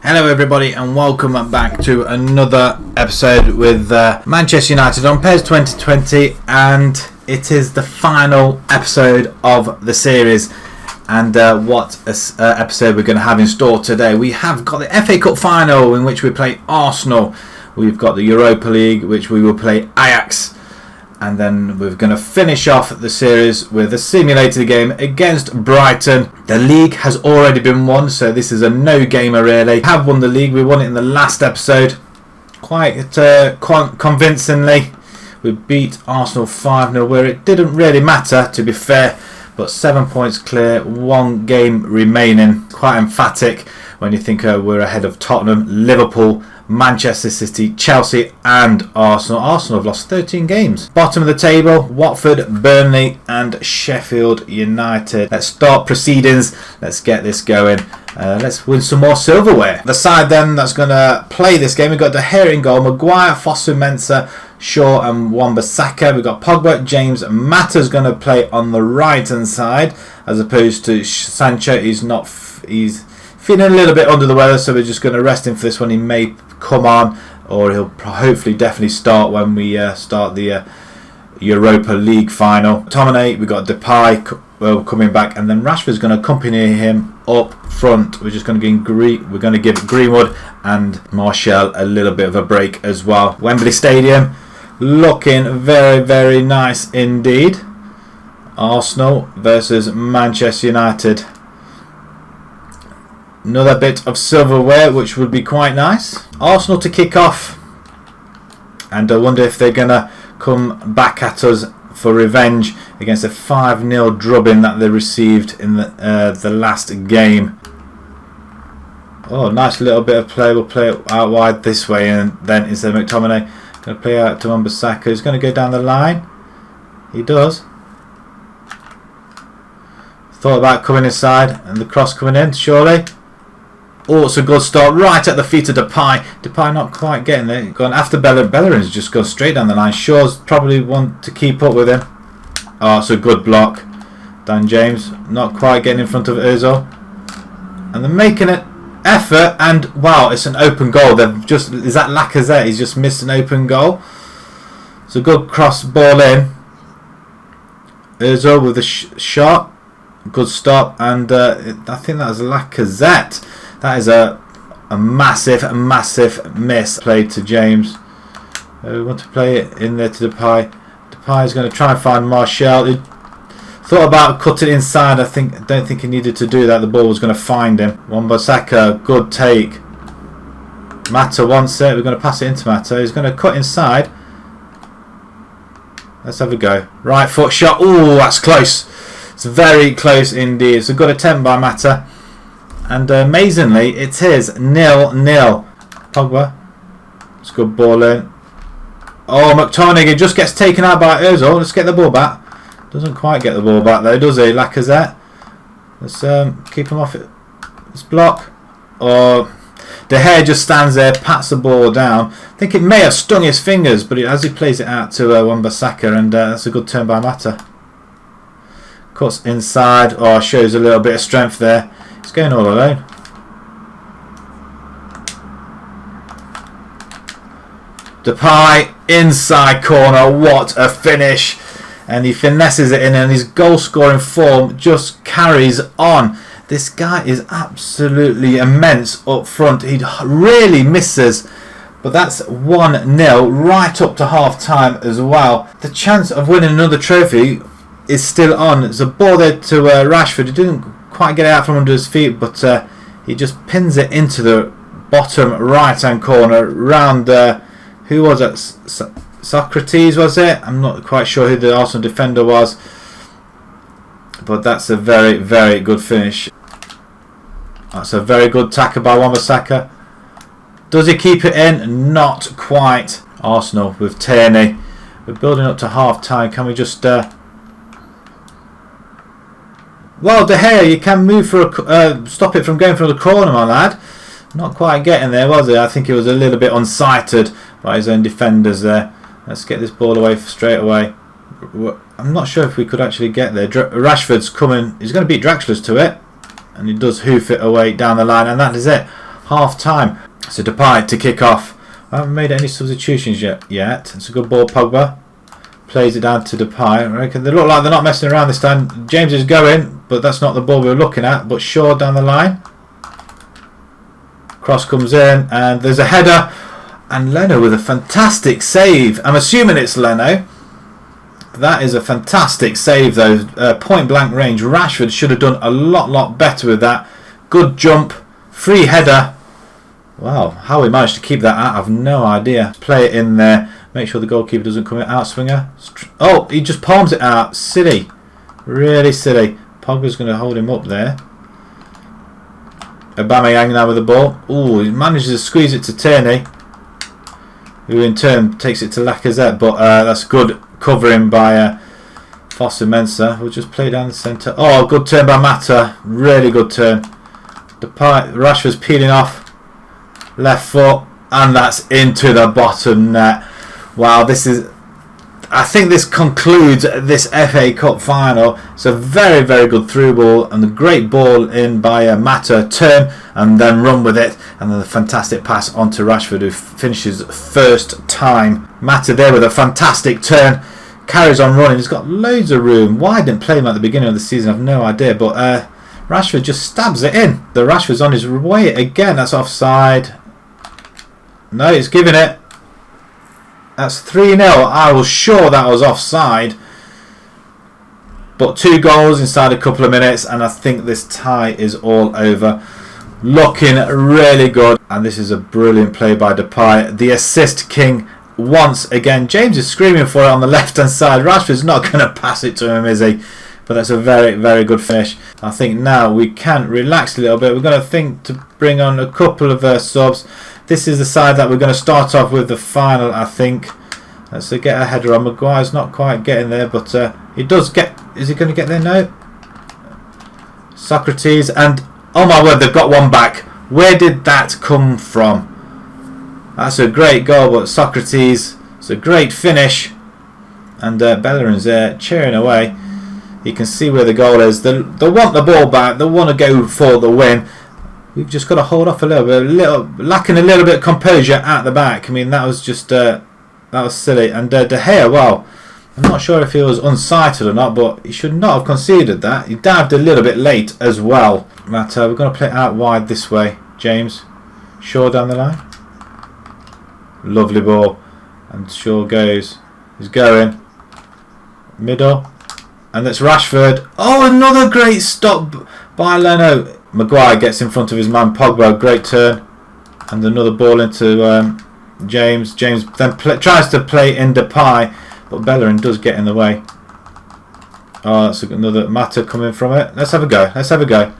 Hello everybody and welcome back to another episode with Manchester United on PES 2020, and it is the final episode of the series. And what episode we're going to have in store today. We have got the FA Cup final in which we play Arsenal. We've got the Europa League which we will play Ajax. And then we're going to finish off the series with a simulated game against Brighton. The league has already been won, so this is a no-gamer really. We have won the league. We won it in the last episode quite convincingly. We beat Arsenal 5-0 where it didn't really matter, to be fair. But 7 points clear, one game remaining. Quite emphatic when you think we're ahead of Tottenham, Liverpool, Manchester City, Chelsea and Arsenal. Arsenal have lost 13 games. Bottom of the table, Watford, Burnley and Sheffield United. Let's start proceedings. Let's get this going. Let's win some more silverware. The side then that's going to play this game, we've got De Gea in goal, Maguire, Fosu-Mensah, Shaw and Wan-Bissaka. We've got Pogba, James, Mata's going to play on the right hand side as opposed to Sancho. He's feeling a little bit under the weather, so we're just going to rest him for this one. He may come on, or he'll hopefully definitely start when we start the Europa League final. McTominay, we've got Depay coming back, and then Rashford's going to accompany him up front. We're just going to give Greenwood and Martial a little bit of a break as well. Wembley Stadium looking very, very nice indeed. Arsenal versus Manchester United. Another bit of silverware which would be quite nice. Arsenal to kick off, and I wonder if they're going to come back at us for revenge against a 5-0 drubbing that they received in the last game. Oh, nice little bit of play. We'll play it out wide this way, and then instead of McTominay, going to play out to Wan-Bissaka. He's going to go down the line. He does. Thought about coming inside and the cross coming in, surely. Oh, it's a good start right at the feet of Depay. Depay not quite getting there. Gone after Bellerin's just gone straight down the line. Shaw's probably want to keep up with him. Oh, it's a good block. Dan James not quite getting in front of Ozil. And they're making an effort, and wow, it's an open goal. Is that Lacazette? He's just missed an open goal. It's a good cross ball in. Ozil with the shot. Good stop, and I think that was Lacazette. That is a massive miss played to James. We want to play it in there to Depay. Depay is going to try and find Martial. He thought about cutting inside. I don't think he needed to do that. The ball was going to find him. Wan-Bissaka, good take. Mata wants it. We're going to pass it into Mata. He's going to cut inside. Let's have a go. Right foot shot. Oh, that's close. It's very close indeed. It's a good attempt by Mata. And amazingly, it is 0-0. Pogba. It's a good ball in. Oh, McTominay just gets taken out by Ozil. Let's get the ball back. Doesn't quite get the ball back though, does he? Lacazette. Let's keep him off it. Let's block. Oh, De Gea just stands there, pats the ball down. I think it may have stung his fingers, but as he plays it out to Wan-Bissaka, and that's a good turn by Mata. Cuts inside. Oh, shows a little bit of strength there. He's going all alone. Depay inside corner. What a finish! And he finesses it in, and his goal scoring form just carries on. This guy is absolutely immense up front. He really misses, but that's 1-0 right up to half time as well. The chance of winning another trophy is still on. It's a ball there to Rashford. He didn't quite get it out from under his feet, but he just pins it into the bottom right hand corner round who was it? Socrates, was it? I'm not quite sure who the Arsenal defender was, but that's a very, very good finish. That's a very good tackle by Wan-Bissaka. Does he keep it in? Not quite. Arsenal with Tierney. We're building up to half time. Can we just well, De Gea, you can move for stop it from going for the corner, my lad. Not quite getting there, was it? I think he was a little bit unsighted by his own defenders there. Let's get this ball away straight away. I'm not sure if we could actually get there. Rashford's coming. He's going to beat Draxler's to it, and he does hoof it away down the line, and that is it. half time. So Depay to kick off. I haven't made any substitutions yet. It's a good ball. Pogba plays it down to Depay. I reckon they look like they're not messing around this time. James is going, but that's not the ball we were looking at. But Shaw down the line. Cross comes in, and there's a header. And Leno with a fantastic save. I'm assuming it's Leno. That is a fantastic save, though. Point blank range. Rashford should have done a lot better with that. Good jump. Free header. Wow, how we managed to keep that out, I've no idea. Play it in there. Make sure the goalkeeper doesn't come in. Outswinger. Oh, he just palms it out. Silly. Really silly. Pogba's going to hold him up there. Aubameyang now with the ball. Ooh, he manages to squeeze it to Tierney, who in turn takes it to Lacazette. But that's good covering by Foster-Mensah. We'll just play down the centre. Oh, good turn by Mata. Really good turn. Rashford's peeling off. Left foot, and that's into the bottom net. Wow, I think this concludes this FA Cup final. It's a very good through ball, and a great ball in by Mata. Turn and then run with it, and then the fantastic pass onto Rashford, who finishes first time. Mata there with a fantastic turn, carries on running. He's got loads of room. Why didn't play him at the beginning of the season, I've no idea, but Rashford just stabs it in. The Rashford's on his way again. That's offside. No, it's giving it. That's 3-0. I was sure that was offside. But 2 goals inside a couple of minutes, and I think this tie is all over. Looking really good. And this is a brilliant play by Depay. The assist king once again. James is screaming for it on the left-hand side. Rashford's not going to pass it to him, is he? But that's a very good finish. I think now we can relax a little bit. We're going to think to bring on a couple of subs. This is the side that we're going to start off with the final, I think. Let's get a header on. Maguire's not quite getting there, but he does get... Is he going to get there? No. Socrates, and oh my word, they've got one back. Where did that come from? That's a great goal, but Socrates, it's a great finish. And Bellerin's there cheering away. You can see where the goal is. They want the ball back. They want to go for the win. We've just got to hold off a little bit, lacking a little bit of composure at the back. I mean, that was just that was silly. And De Gea, well, I'm not sure if he was unsighted or not, but he should not have conceded that. He dived a little bit late as well. But we're going to play it out wide this way. James, Shaw down the line. Lovely ball, and Shaw goes. He's going middle, and that's Rashford. Oh, another great stop by Leno. Maguire gets in front of his man Pogba, great turn, and another ball into James. James then tries to play in Depay, but Bellerin does get in the way. Oh, that's another Mata coming from it. Let's have a go.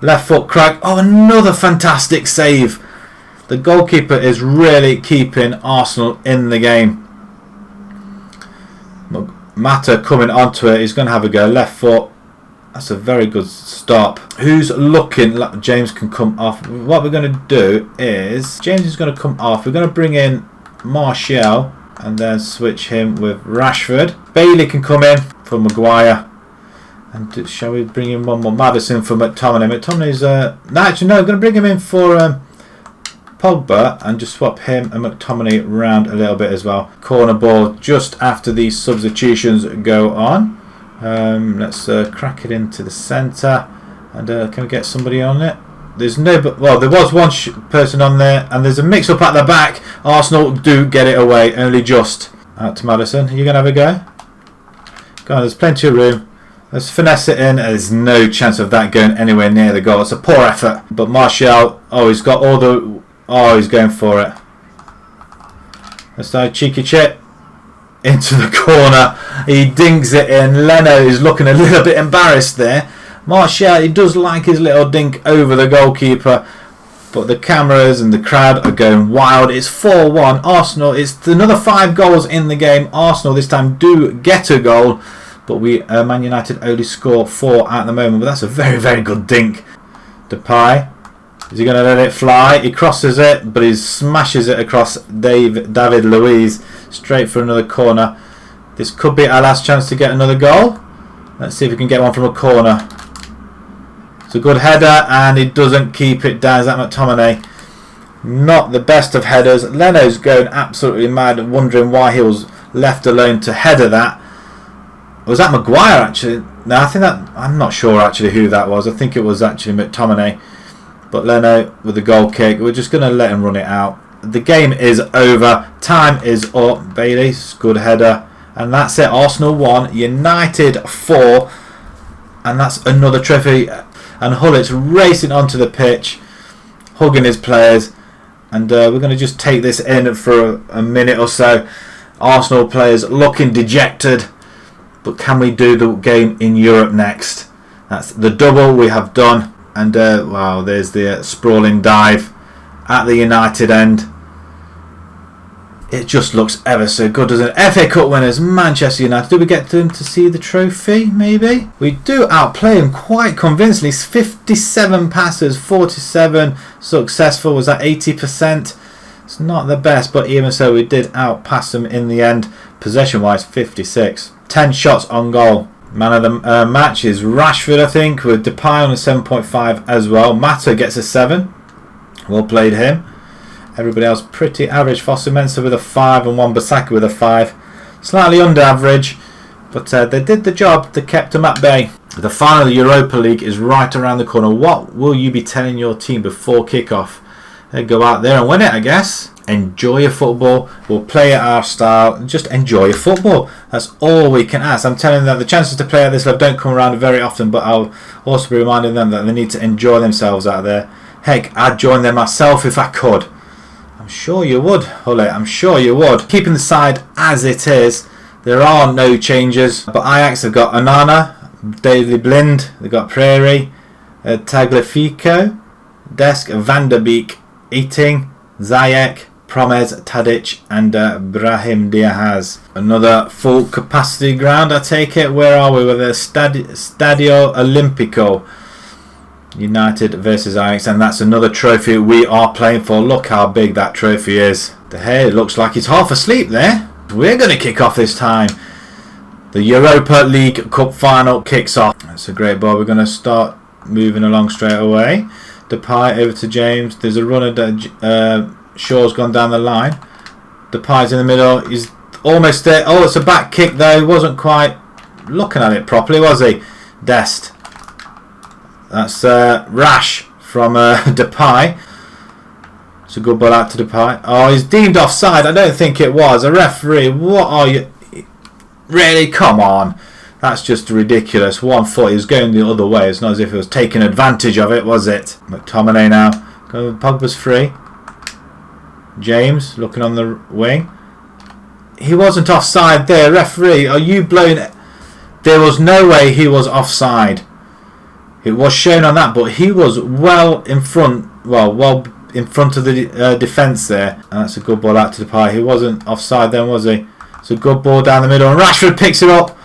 Left foot crack. Oh, another fantastic save. The goalkeeper is really keeping Arsenal in the game. Mata coming onto it. He's going to have a go. Left foot. That's a very good stop. Who's looking like James can come off? What we're going to do is James is going to come off. We're going to bring in Martial and then switch him with Rashford. Bailey can come in for Maguire. And shall we bring in one more? Maddison for McTominay. McTominay's actually no, I'm going to bring him in for Pogba and just swap him and McTominay around a little bit as well. Corner ball just after these substitutions go on. Let's crack it into the centre, and can we get somebody on it? There's no, well, there was one person on there, and there's a mix-up at the back. Arsenal do get it away, only just. Out to Maddison. Are you going to have a go? Go on, there's plenty of room. Let's finesse it in. There's no chance of that going anywhere near the goal. It's a poor effort. But Martial, oh, he's got all the... Oh, he's going for it. Let's do a cheeky chip. Into the corner. He dings it in. Leno is looking a little bit embarrassed there. Martial, he does like his little dink over the goalkeeper. But the cameras and the crowd are going wild. It's 4-1. Arsenal, it's another 5 goals in the game. Arsenal this time do get a goal. But Man United only score 4 at the moment. But that's a very good dink. Depay. Is he going to let it fly? He crosses it, but he smashes it across David Luiz. Straight for another corner. This could be our last chance to get another goal. Let's see if we can get one from a corner. It's a good header, and he doesn't keep it down. Is that McTominay? Not the best of headers. Leno's going absolutely mad, wondering why he was left alone to header that. Was that Maguire actually? No, I think that, I'm not sure actually who that was. I think it was actually McTominay. But Leno with the goal kick. We're just going to let him run it out. The game is over. Time is up. Bailey's good header. And that's it. Arsenal 1, United 4. And that's another trophy. And Hullit's racing onto the pitch, hugging his players. And we're going to just take this in for a minute or so. Arsenal players looking dejected. But can we do the game in Europe next? That's the double we have done. And wow, there's the sprawling dive at the United end. It just looks ever so good, doesn't it? FA Cup winners, Manchester United. Do we get them to see the trophy, maybe? We do outplay him quite convincingly. 57 passes, 47 successful. Was that 80%? It's not the best, but even so, we did outpass them in the end. Possession-wise, 56. 10 shots on goal. Man of the match is Rashford, I think, with Depay on a 7.5 as well. Mata gets a 7. Well played him. Everybody else pretty average. Fosu-Mensah with a 5 and Wan-Bissaka with a 5. Slightly under average, but they did the job. They kept them at bay. The final of the Europa League is right around the corner. What will you be telling your team before kick-off? Go out there and win it, I guess. Enjoy your football. We'll play it our style. Just enjoy your football. That's all we can ask. I'm telling them that the chances to play at this level don't come around very often, but I'll also be reminding them that they need to enjoy themselves out there. Heck, I'd join them myself if I could. I'm sure you would, Hullet. I'm sure you would. Keeping the side as it is. There are no changes. But Ajax have got Onana, Daily Blind. They've got Prairie, Tagliafico, Desk, Van der Beek, Eating, Ziyech, Promes, Tadic and Brahim Diaz. Another full capacity ground, I take it. Where are we with the Stadio Olimpico? United versus Ajax, and that's another trophy we are playing for. Look how big that trophy is. The hair looks like he's half asleep there. We're going to kick off this time. The Europa League Cup final kicks off. That's a great ball. We're going to start moving along straight away. Depay over to James. There's a runner that Shaw's gone down the line. Depay's in the middle. He's almost there. Oh, it's a back kick though. He wasn't quite looking at it properly, was he? Dest. That's rash from Depay. It's a good ball out to Depay. Oh, he's deemed offside. I don't think it was. A referee, what are you... Really? Come on. That's just ridiculous. 1 foot. He was going the other way. It's not as if he was taking advantage of it, was it? McTominay now. Pogba's free. James looking on the wing. He wasn't offside there. Referee, are you blowing it? There was no way he was offside. It was shown on that, but he was well in front. Well in front of the defence there. And that's a good ball out to Depay. He wasn't offside then, was he? It's a good ball down the middle, and Rashford picks it up.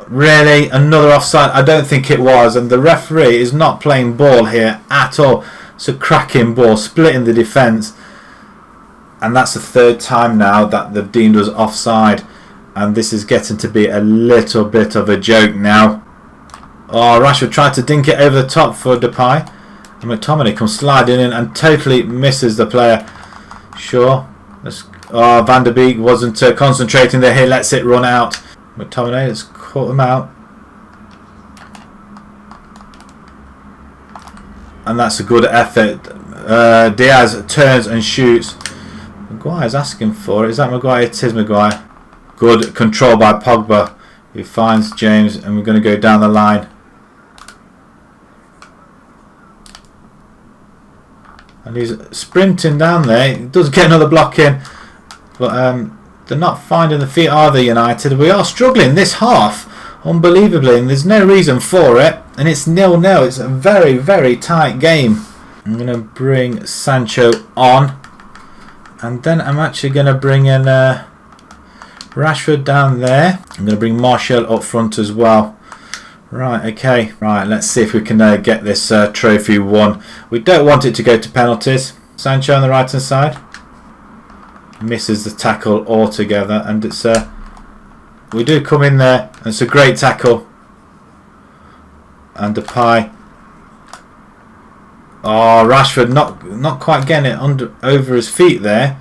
Really, another offside? I don't think it was. And the referee is not playing ball here at all. It's a cracking ball, splitting the defence. And that's the third time now that they've deemed us offside. And this is getting to be a little bit of a joke now. Oh, Rashford tried to dink it over the top for Depay. And McTominay comes sliding in and totally misses the player. Sure. Oh, Van der Beek wasn't concentrating there. He lets it run out. McTominay has caught him out. And that's a good effort. Diaz turns and shoots. Maguire's asking for it. Is that Maguire? It is Maguire. Good control by Pogba. He finds James, and we're going to go down the line. And he's sprinting down there. He does get another block in. But they're not finding the feet, are they, United? We are struggling this half, unbelievably, and there's no reason for it. And it's 0-0. It's a very, very tight game. I'm going to bring Sancho on. And then I'm actually going to bring in Rashford down there. I'm going to bring Martial up front as well. Right, okay. Right, let's see if we can get this trophy won. We don't want it to go to penalties. Sancho on the right hand side. Misses the tackle altogether. And it's we do come in there. And it's a great tackle. And Depay Oh, Rashford not quite getting it over his feet there.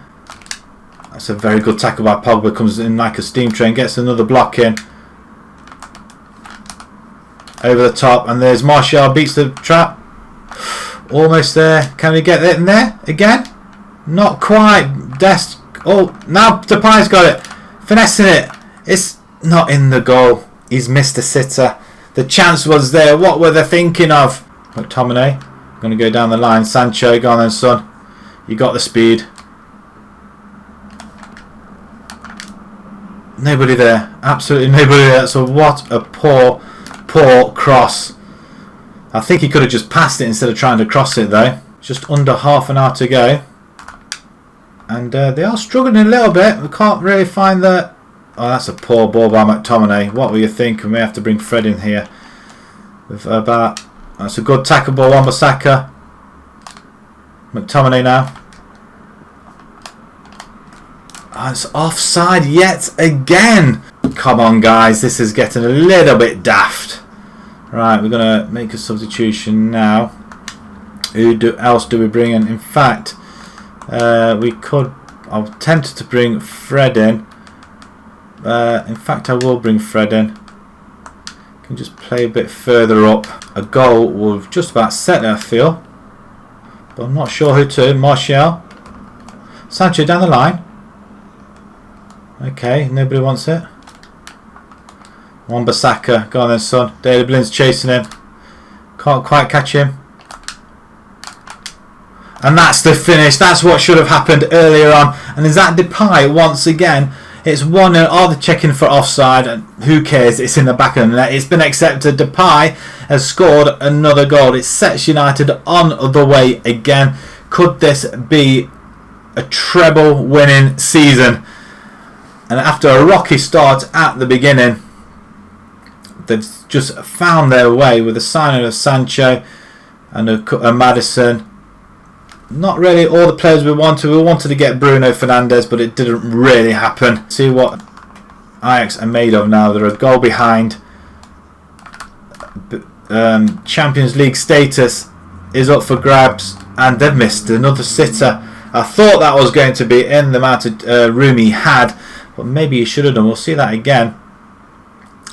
That's a very good tackle by Pogba. Comes in like a steam train, gets another block in. Over the top, and there's Martial, beats the trap. Almost there. Can we get it in there again? Not quite. Dest. Oh, now Depay's got it. Finessing it. It's not in the goal. He's missed a sitter. The chance was there. What were they thinking of? McTominay. Going to go down the line. Sancho, go on then, son. You got the speed. Nobody there. Absolutely nobody there. So what a poor cross. I think he could have just passed it instead of trying to cross it though. Just under half an hour to go. And they are struggling a little bit. We can't really find the... Oh, that's a poor ball by McTominay. What were you thinking? We have to bring Fred in here. With about... That's a good tackle ball, Wan-Bissaka. McTominay now. Oh, it's offside yet again. Come on, guys. This is getting a little bit daft. Right, we're going to make a substitution now. Who else do we bring in? In fact, we could... I'm tempted to bring Fred in. In fact, I will bring Fred in. Can just play a bit further up. A goal will just about set it, I feel. But I'm not sure who to. Martial. Sancho down the line. Okay, nobody wants it. Wan-Bissaka, go on then, son. Daily Blind's chasing him. Can't quite catch him. And that's the finish. That's what should have happened earlier on. And is that Depay once again? It's 1-0. Are they checking for offside? And who cares? It's in the back of the net. It's been accepted. Depay has scored another goal. It sets United on the way again. Could this be a treble winning season? And after a rocky start at the beginning, they've just found their way with the signing of Sancho and a Maddison. Not really all the players we wanted. We wanted to get Bruno Fernandes, but it didn't really happen. See what Ajax are made of now. They're a goal behind. Champions League status is up for grabs, and they've missed another sitter. I thought that was going to be in the amount of room he had, but maybe he should have done. We'll see that again.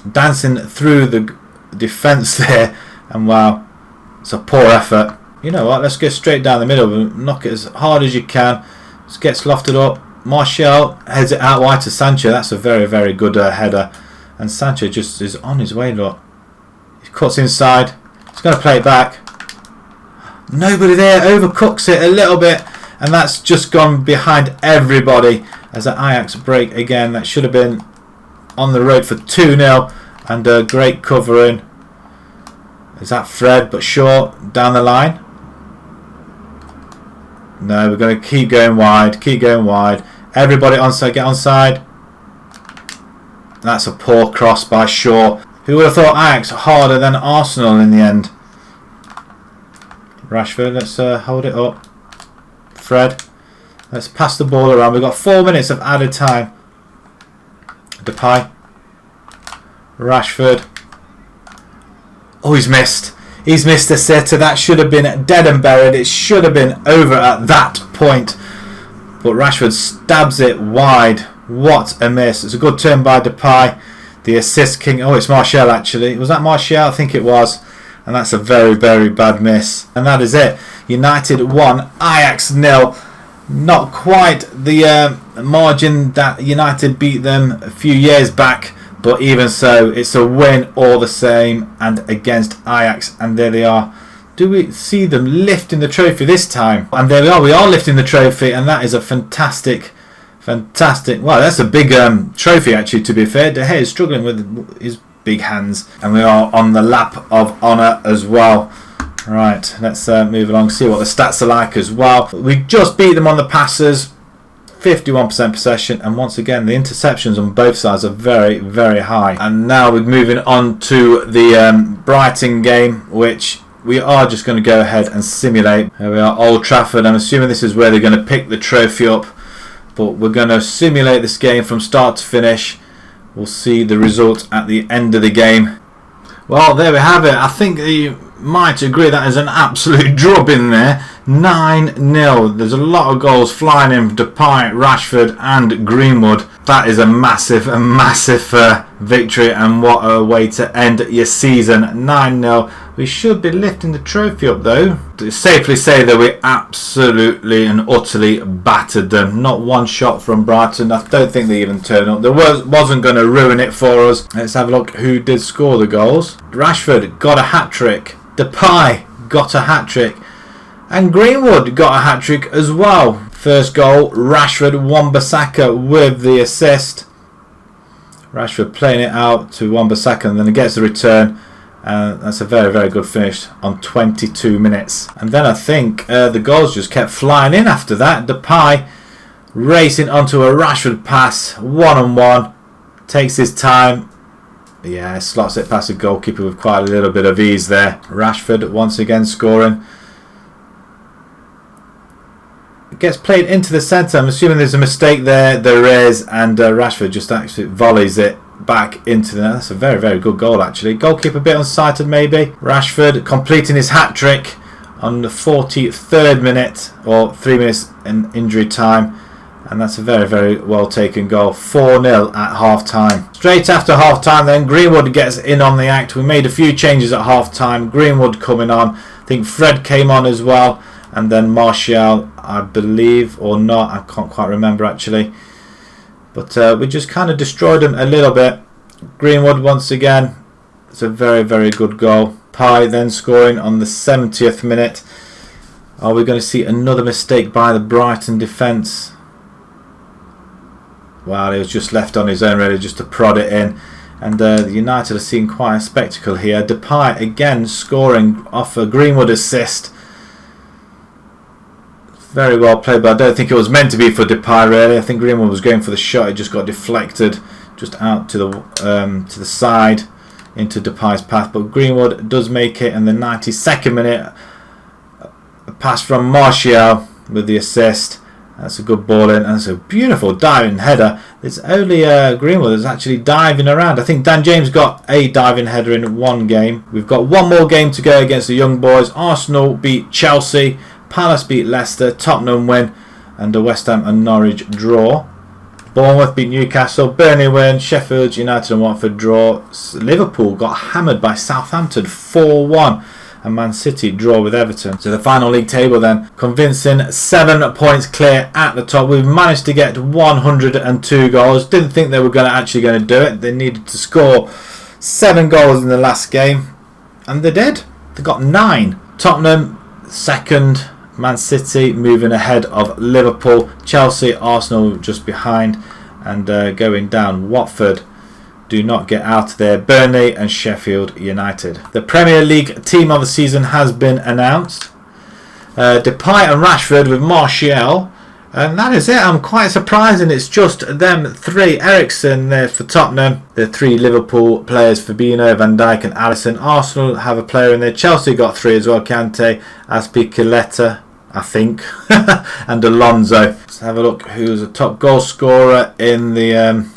Dancing through the defence there, and wow, it's a poor effort. You know what, let's go straight down the middle and knock it as hard as you can. Just gets lofted up. Martial heads it out wide to Sancho. That's a very, very good header. And Sancho just is on his way, look. He cuts inside. He's going to play it back. Nobody there, overcooks it a little bit. And that's just gone behind everybody as an Ajax break again. That should have been on the road for 2-0. And a great covering. Is that Fred? But short down the line. No, we're going to keep going wide. Keep going wide. Everybody onside. Get onside. That's a poor cross by Shaw. Who would have thought Ajax harder than Arsenal in the end? Rashford, let's hold it up. Fred, let's pass the ball around. We've got 4 minutes of added time. Depay. Rashford. Oh, he's missed. He's missed a sitter. That should have been dead and buried. It should have been over at that point. But Rashford stabs it wide. What a miss. It's a good turn by Depay. The assist king. Oh, it's Martial actually. Was that Martial? I think it was. And that's a very, very bad miss. And that is it. United 1, Ajax 0. Not quite the margin that United beat them a few years back. But even so, it's a win all the same, and against Ajax, and there they are. Do we see them lifting the trophy this time? And there we are. We are lifting the trophy, and that is a fantastic. Well, that's a big trophy actually. To be fair, De Gea is struggling with his big hands, and we are on the lap of honour as well. Right, let's move along. See what the stats are like as well. We just beat them on the passes. 51% possession, and once again the interceptions on both sides are very, very high. And now we're moving on to the Brighton game, which we are just going to go ahead and simulate. Here we are, Old Trafford. I'm assuming this is where they're going to pick the trophy up, but we're going to simulate this game from start to finish. We'll see the result at the end of the game. Well, there we have it. I think the might agree that is an absolute drubbing there. 9-0. There's a lot of goals flying in from Depay, Rashford and Greenwood. That is a massive victory, and what a way to end your season. 9-0. We should be lifting the trophy up though. To safely say that we absolutely and utterly battered them. Not one shot from Brighton. I don't think they even turned up. There wasn't going to ruin it for us. Let's have a look who did score the goals. Rashford got a hat-trick. Depay got a hat-trick. And Greenwood got a hat-trick as well. First goal, Rashford, Wan-Bissaka with the assist. Rashford playing it out to Wan-Bissaka, and then he gets the return. That's a very good finish on 22 minutes. And then I think the goals just kept flying in after that. Depay racing onto a Rashford pass, one-on-one. Takes his time. Yeah, slots it past the goalkeeper with quite a little bit of ease there. Rashford once again scoring. Gets played into the centre. I'm assuming there's a mistake there. There is, and Rashford just actually volleys it back into the net. That's a very good goal actually. Goalkeeper a bit unsighted maybe. Rashford completing his hat-trick on the 43rd minute, or 3 minutes in injury time, and that's a very well taken goal. 4-0 at half time. Straight after half time then, Greenwood gets in on the act. We made a few changes at half time. Greenwood coming on. I think Fred came on as well. And then Martial, I believe, or not, I can't quite remember actually. But we just kind of destroyed him a little bit. Greenwood once again. It's a very good goal. Pai then scoring on the 70th minute. Are we going to see another mistake by the Brighton defence? Wow, he was just left on his own really, just to prod it in. And the United are seeing quite a spectacle here. Depay again scoring off a Greenwood assist. Very well played, but I don't think it was meant to be for Depay really. I think Greenwood was going for the shot. It just got deflected just out to the side into Depay's path. But Greenwood does make it in the 92nd minute. A pass from Martial with the assist. That's a good ball in, and it's a beautiful diving header. It's only Greenwood that's actually diving around. I think Dan James got a diving header in one game. We've got one more game to go against the young boys. Arsenal beat Chelsea. Palace beat Leicester, Tottenham win, and the West Ham and Norwich draw. Bournemouth beat Newcastle, Burnley win, Sheffield United and Watford draw. Liverpool got hammered by Southampton 4-1, and Man City draw with Everton. So the final league table then, convincing 7 points clear at the top. We've managed to get 102 goals. Didn't think they were actually going to do it. They needed to score 7 goals in the last game, and they did. They got 9. Tottenham second. Man City moving ahead of Liverpool. Chelsea, Arsenal just behind, and going down. Watford do not get out there. Burnley and Sheffield United. The Premier League team of the season has been announced. Depay and Rashford with Martial. And that is it. I'm quite surprised, and it's just them 3. Eriksen there for Tottenham. The 3 Liverpool players, Fabinho, Van Dijk and Alisson. Arsenal have a player in there. Chelsea got 3 as well. Kante, Azpilicueta, I think, and Alonso. Let's have a look who's a top goal scorer in the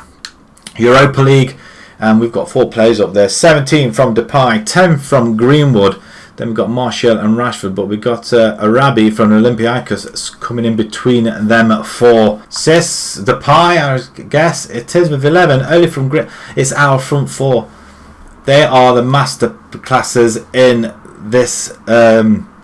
Europa League. And we've got 4 players up there. 17 from Depay, 10 from Greenwood. Then we've got Martial and Rashford, but we've got Arabi from Olympiacos coming in between them 4. Sis, Depay, I guess it is with 11. Only from it's our front 4. They are the master classes in this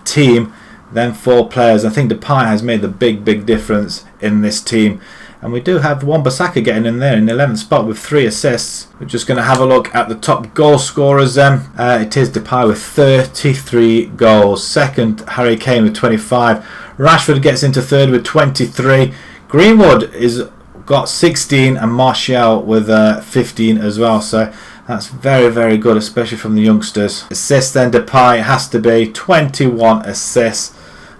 team. Then 4 players. I think Depay has made the big difference in this team. And we do have Wan-Bissaka getting in there in the 11th spot with 3 assists. We're just going to have a look at the top goal scorers then. It is Depay with 33 goals. Second, Harry Kane with 25. Rashford gets into third with 23. Greenwood is got 16, and Martial with 15 as well. So that's very good, especially from the youngsters. Assists then, Depay has to be 21 assists,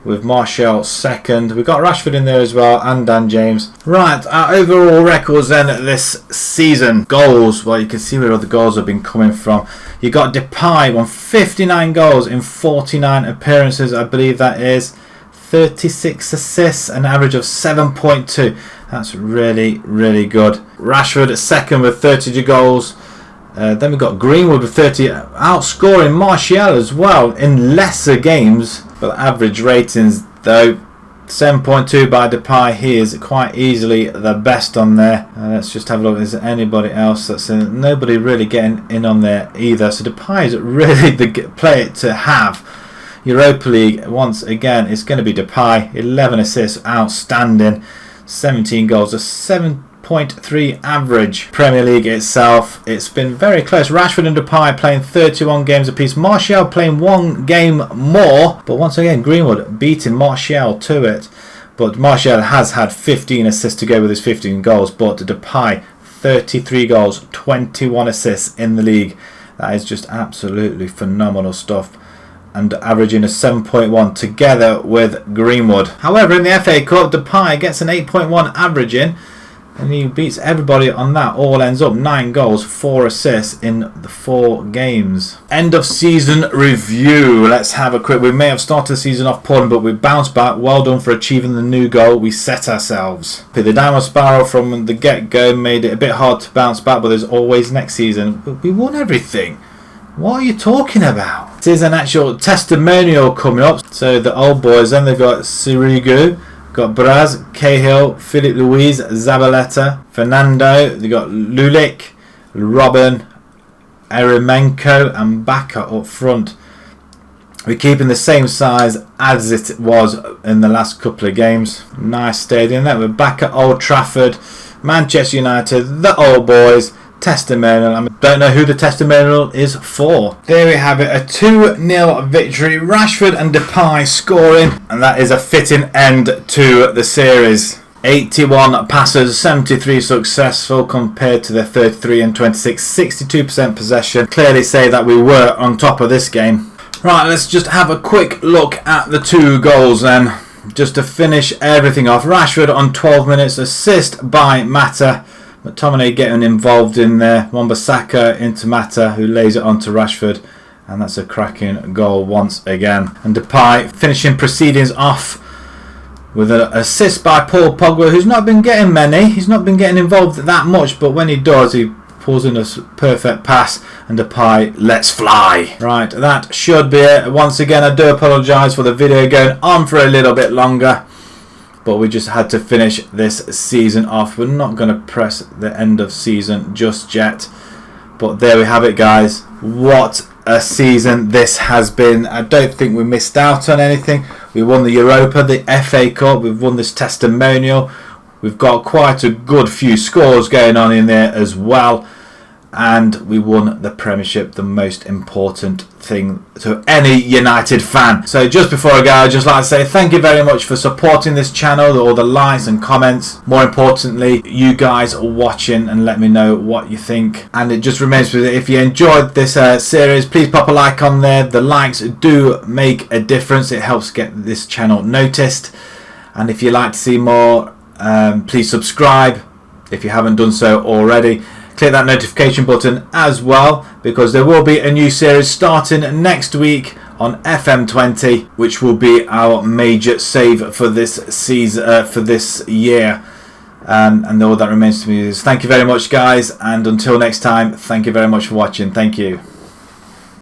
with Martial second. We've got Rashford in there as well, and Dan James. Right, our overall records then this season. Goals, well, you can see where all the goals have been coming from. You got Depay on 59 goals in 49 appearances, I believe that is. 36 assists, an average of 7.2. That's really good. Rashford second with 32 goals. Then we've got Greenwood with 30, outscoring Martial as well in lesser games. But average ratings though, 7.2 by Depay. He is quite easily the best on there. Let's just have a look. Is there anybody else that's in? Nobody really getting in on there either. So Depay is really the player to have. Europa League, once again, it's going to be Depay. 11 assists, outstanding. 17 goals, a 7.3 average. Premier League itself, it's been very close. Rashford and Depay playing 31 games apiece. Martial playing 1 game more. But once again, Greenwood beating Martial to it. But Martial has had 15 assists to go with his 15 goals. But Depay, 33 goals, 21 assists in the league. That is just absolutely phenomenal stuff. And averaging a 7.1 together with Greenwood. However, in the FA Cup, Depay gets an 8.1 averaging, and he beats everybody on that. All ends up 9 goals, 4 assists in the 4 games. End of season review. Let's have a quick. We may have started the season off poorly, but we bounced back. Well done for achieving the new goal we set ourselves. The downward spiral from the get-go made it a bit hard to bounce back, but there's always next season. We won everything. What are you talking about? It is an actual testimonial coming up. So the old boys, then they've got Sirigu, got Braz, Cahill, Philip Luis, Zabaleta, Fernando, they've got Lulik, Robin, Eremenko and Baka up front. We're keeping the same size as it was in the last couple of games. Nice stadium. Then we're back at Old Trafford, Manchester United, the old boys. Testimonial. I don't know who the testimonial is for. There we have it, a 2-0 victory. Rashford and Depay scoring, and that is a fitting end to the series. 81 passes, 73 successful compared to the 33 and 26, 62% possession. Clearly say that we were on top of this game. Right, let's just have a quick look at the 2 goals then, just to finish everything off. Rashford on 12 minutes, assist by Mata. McTominay getting involved in there. Wan-Bissaka into Mata, who lays it onto Rashford, and that's a cracking goal once again. And Depay finishing proceedings off with an assist by Paul Pogba, who's not been getting many. He's not been getting involved that much, but when he does, he pulls in a perfect pass, and Depay lets fly. Right, that should be it. Once again, I do apologise for the video going on for a little bit longer, but we just had to finish this season off. We're not going to press the end of season just yet. But there we have it, guys. What a season this has been. I don't think we missed out on anything. We won the Europa, the FA Cup. We've won this testimonial. We've got quite a good few scores going on in there as well. And we won the Premiership, the most important thing to any United fan. So just before I go, I'd just like to say thank you very much for supporting this channel, all the likes and comments. More importantly, you guys are watching and let me know what you think. And it just remains with it. If you enjoyed this series, please pop a like on there. The likes do make a difference. It helps get this channel noticed. And if you'd like to see more, please subscribe if you haven't done so already. Click that notification button as well, because there will be a new series starting next week on FM20, which will be our major save for this season, for this year. And all that remains to me is thank you very much, guys, and until next time, thank you very much for watching. Thank you.